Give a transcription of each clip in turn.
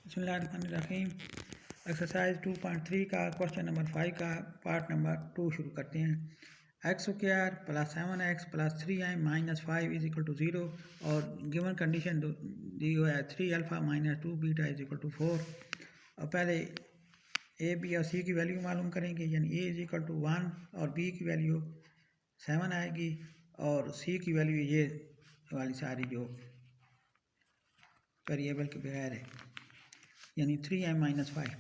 बिस्मिल्लाहिर्रहमानिर्रहीम। एक्सरसाइज 2.3 का question number 5 का पार्ट नंबर 2 शुरू करते हैं। X square plus 7x plus 3m minus 5 is equal to 0 और गिवन कंडीशन दी हुआ है 3 alpha minus 2 beta is equal to 4। और पहले ए बी और सी की वैल्यू मालूम करेंगे, यानी ए इज इक्वल टू 1 और बी की वैल्यू 7 आएगी और सी की वैल्यू ये वाली सारी जो वेरिएबल के बगैर है, यानी 3m माइनस 5।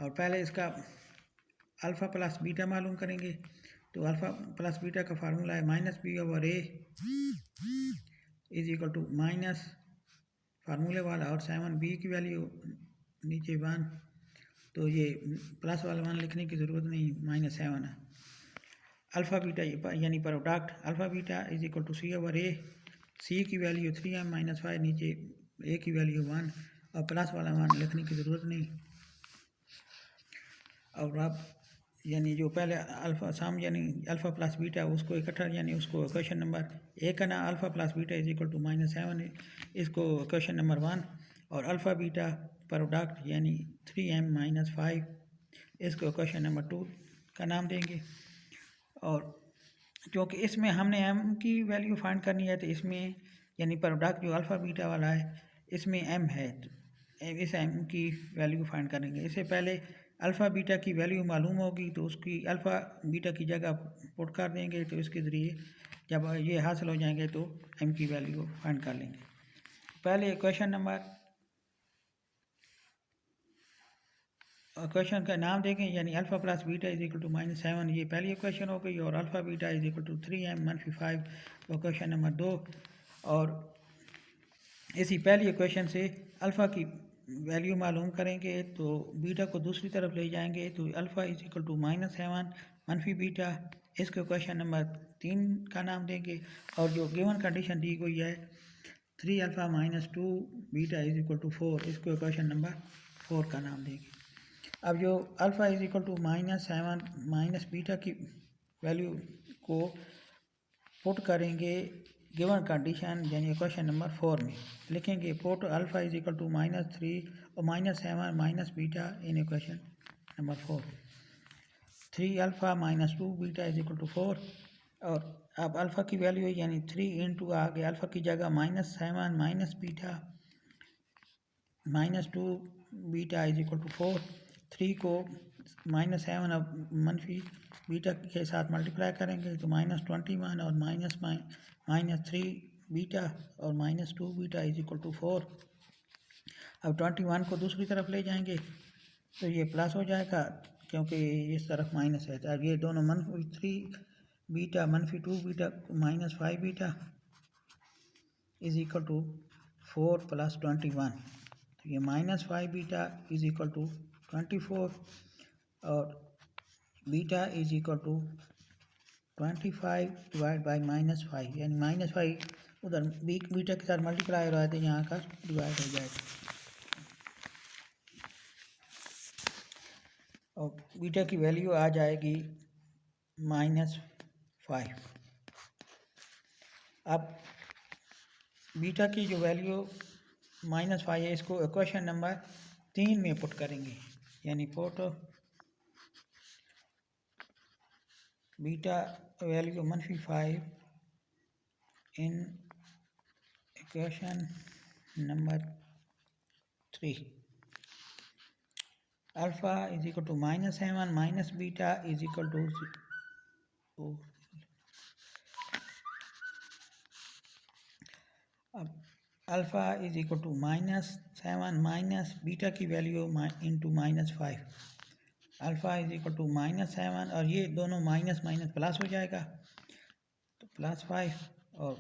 और पहले इसका अल्फ़ा प्लस बीटा मालूम करेंगे। तो अल्फ़ा प्लस बीटा का फार्मूला है minus B over a is equal to minus फार्मूले वाला और 7b की वैल्यू नीचे 1, तो ये प्लस वाला 1 लिखने की ज़रूरत नहीं, माइनस 7 है। अल्फ़ा बीटा यानी product alpha beta is equal to C over A, C की वैल्यू 3m माइनस 5, नीचे ए की वैल्यू 1 और प्लस वाला 1 लिखने की ज़रूरत नहीं। और अब यानी जो पहले अल्फ़ा साम यानी अल्फ़ा प्लस बीटा उसको इकट्ठा, यानी उसको क्वेश्चन नंबर ए का ना alpha plus beta is equal to minus 7 है, इसको क्वेश्चन नंबर 1। और अल्फ़ा बीटा प्रोडक्ट यानी 3m माइनस 5, इसको क्वेश्चन नंबर 2 का नाम देंगे। और क्योंकि इसमें हमने m की वैल्यू फाइंड करनी है, तो इसमें यानी प्रोडक्ट जो अल्फ़ा बीटा वाला है इसमें m है, तो इस m की वैल्यू फाइंड करेंगे। इससे पहले अल्फ़ा बीटा की वैल्यू मालूम होगी तो उसकी अल्फ़ा बीटा की जगह पुट कर देंगे, तो इसके ज़रिए जब ये हासिल हो जाएंगे तो m की वैल्यू फाइंड कर लेंगे। पहले क्वेश्चन का नाम देंगे, यानी alpha plus beta is equal to minus 7, ये पहली क्वेश्चन हो गई। और alpha beta is equal to 3m मनफी 5, वो क्वेश्चन नंबर 2। और इसी पहली क्वेश्चन से अल्फ़ा की वैल्यू मालूम करेंगे तो बीटा को दूसरी तरफ ले जाएंगे, तो alpha is equal to minus 7 मनफी बीटा, इसको क्वेश्चन नंबर 3 का नाम देंगे। और जो गिवन कंडीशन दी गई है 3 alpha minus 2 beta is equal to 4, इसको क्वेश्चन नंबर 4 का नाम देंगे। अब जो alpha is equal to minus 7 minus beta की वैल्यू को पुट करेंगे गिवन कंडीशन यानी क्वेश्चन नंबर 4 में लिखेंगे put alpha is equal to minus 3 और minus 7 minus beta in question number 4। 3 alpha minus 2 beta is equal to 4। और अब alpha की वैल्यू है यानी 3 इंटू आ गया अल्फ़ा की जगह minus 7 minus beta minus 2 beta is equal to 4। 3 को माइनस 7 अब मनफी बीटा के साथ मल्टीप्लाई करेंगे तो माइनस 21 और माइनस 3 बीटा और minus 2 beta is equal to 4। अब 21 को दूसरी तरफ ले जाएंगे तो ये प्लस हो जाएगा, क्योंकि इस तरफ माइनस है। तो अब ये दोनों मनफी 3 बीटा मनफी 2 beta minus 5 beta is equal to 4 plus 21, तो ये minus 5 beta is equal to 24 और beta is equal to 25 divide by minus 5, यानी माइनस 5 उधर बीटा के साथ मल्टीप्लाई हो रहा है तो यहाँ का डिवाइड हो जाएगा और बीटा की वैल्यू आ जाएगी -5। अब बीटा की जो वैल्यू -5 है इसको क्वेश्चन नंबर 3 में पुट करेंगे, यानी put beta value -5 in equation number 3। Alpha is equal to -7 minus beta is equal to अब alpha is equal to -7 minus beta की value into -5, alpha is equal to -7 और ये दोनों माइनस माइनस प्लस हो जाएगा तो +5 और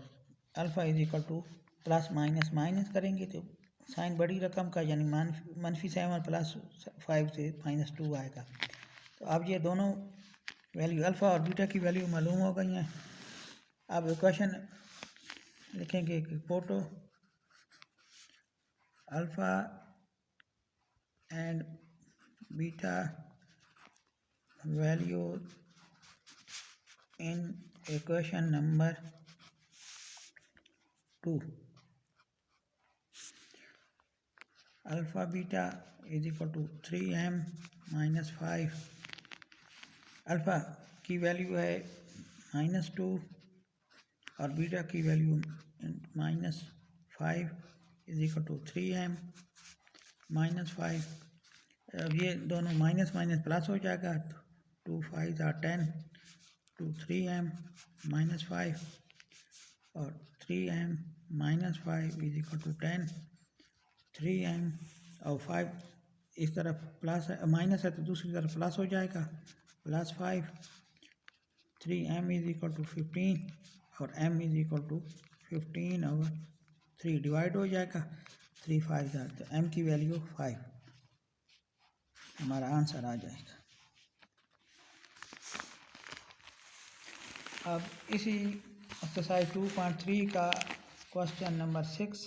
alpha is equal two plus minus minus करेंगे तो साइन बड़ी रकम का यानी मनफी 7 प्लस 5 से -2 आएगा। तो अब ये दोनों वैल्यू अल्फ़ा और बीटा की वैल्यू मालूम हो गई हैं। अब क्वेश्चन लिखेंगे कि put alpha and beta value in equation number 2। Alpha beta is equal to 3m minus 5। Alpha की वैल्यू है -2 और बीटा की value -5 is equal to 3m minus 5। अब ये दोनों माइनस माइनस प्लस हो जाएगा, तो 2 5 are 10 to 3m माइनस 5 और 3m minus 5 is equal to 10। 3m और 5 इस तरफ प्लस है, माइनस है तो दूसरी तरफ प्लस हो जाएगा, plus 5। 3m is equal to 15 और m इज इक्वल टू 15 और 3 डिवाइड हो जाएगा, 3 5 are, तो m की वैल्यू 5 हमारा आंसर आ जाएगा। अब इसी एक्सरसाइज 2.3 का क्वेश्चन नंबर 6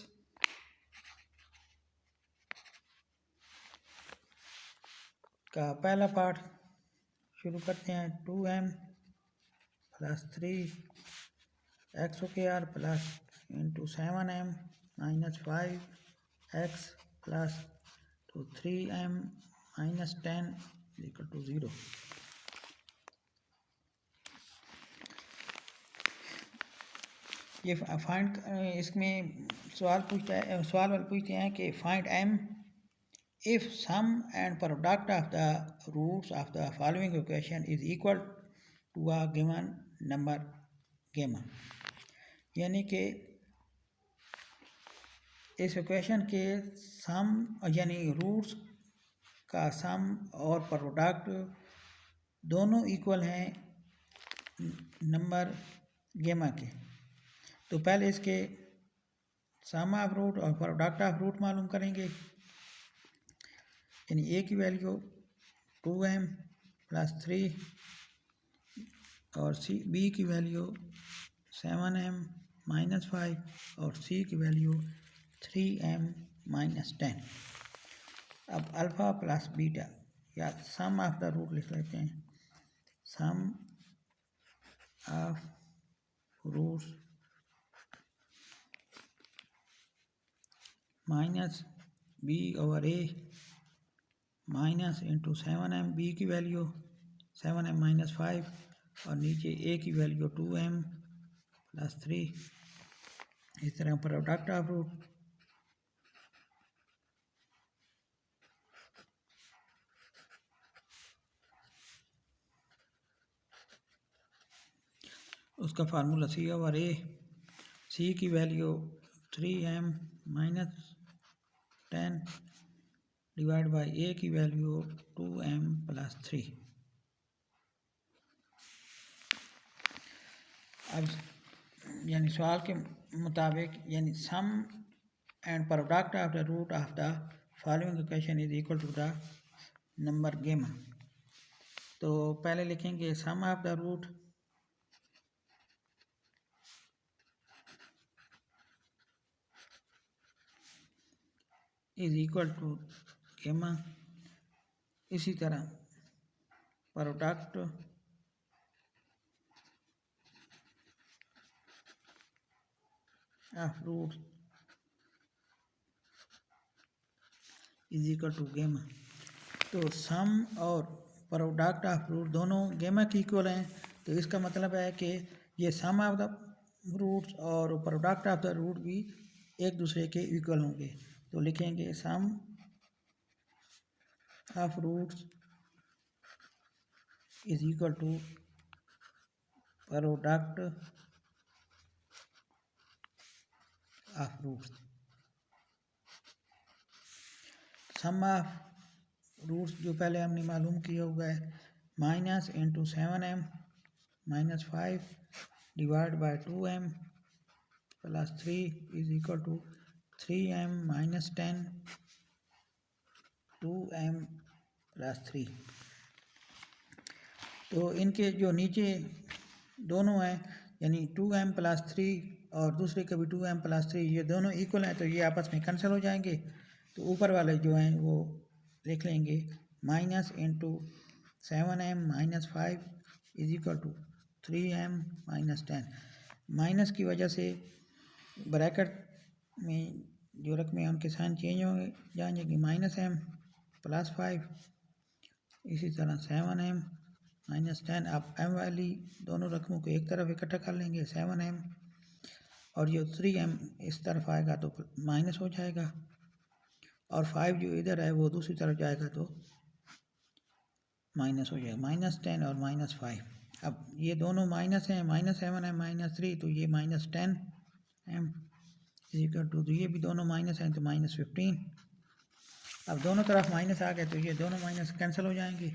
का पहला पार्ट शुरू करते हैं। 2m plus 3x² plus into 7m minus 5x plus 3m minus 10 equal to 0। ये फाइंड, इसमें सवाल पूछते हैं कि find m if sum and product of the roots of the following equation is equal to a given number gamma। यानी कि इस equation के सम यानी रूट्स का सम और प्रोडक्ट दोनों इक्वल हैं नंबर गेमा के। तो पहले इसके सम ऑफ रूट और प्रोडक्ट ऑफ रूट मालूम करेंगे। यानी ए की वैल्यू 2m प्लस 3 और बी की वैल्यू 7m माइनस 5 और सी की वैल्यू 3m माइनस 10। अब अल्फ़ा प्लस बीटा या सम ऑफ द रूट लिख लेते हैं। Sum of roots minus B over A minus into 7m, B की वैल्यू 7m माइनस 5 और नीचे ए की वैल्यू 2m प्लस 3। इस तरह प्रोडक्ट ऑफ रूट उसका formula C over A, C की value 3m minus 10 divide by A की value 2m plus 3। अब यानी सवाल के मुताबिक यानी sum and product of the root of the following equation is equal to the number gamma. तो पहले लिखेंगे sum of the root is equal to gamma. इसी तरह product of root is equal to gamma. तो सम और product of root दोनों गेमा की इक्वल हैं, तो इसका मतलब है कि ये सम ऑफ द रूट्स और प्रोडक्ट ऑफ द रूट भी एक दूसरे के इक्वल होंगे। तो लिखेंगे sum of roots is equal to product of roots. Sum of roots जो पहले हमने मालूम किया हुआ है, minus into 7m minus 5 divide by 2m plus 3 is equal to 3m minus 10 2m plus 3। तो इनके जो नीचे दोनों हैं यानी 2m प्लस 3 और दूसरे का भी 2m प्लस 3, ये दोनों इक्वल हैं, तो ये आपस में कैंसिल हो जाएंगे। तो ऊपर वाले जो हैं वो लिख लेंगे minus into 7m minus 5 is equal to 3m minus 10। Minus की वजह से ब्रैकेट में जो रकमें हैं उनके साइन चेंज होंगे जाएंगे कि -m + 5, इसी तरह 7m -10। आप m वाली दोनों रकमों को एक तरफ इकट्ठा कर लेंगे 7m, और जो 3m इस तरफ आएगा तो माइनस हो जाएगा, और 5 जो इधर है वो दूसरी तरफ जाएगा तो माइनस हो जाएगा, -10 और -5। अब ये दोनों माइनस हैं, -7m -3, तो ये -10m इक्वल टू, तो ये भी दोनों माइनस हैं तो -15। अब दोनों तरफ माइनस आ गए तो ये दोनों माइनस कैंसिल हो जाएंगे,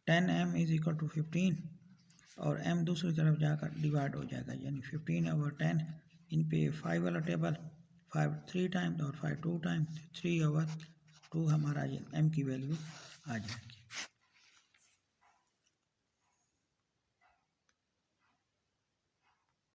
10m = 15, और m दूसरी तरफ जाकर डिवाइड हो जाएगा, यानी 15/10। इन पे 5 वाला टेबल, 5 3 टाइम्स और 5 2 टाइम्स, 3/2 हमारा ये m की वैल्यू आ जाए।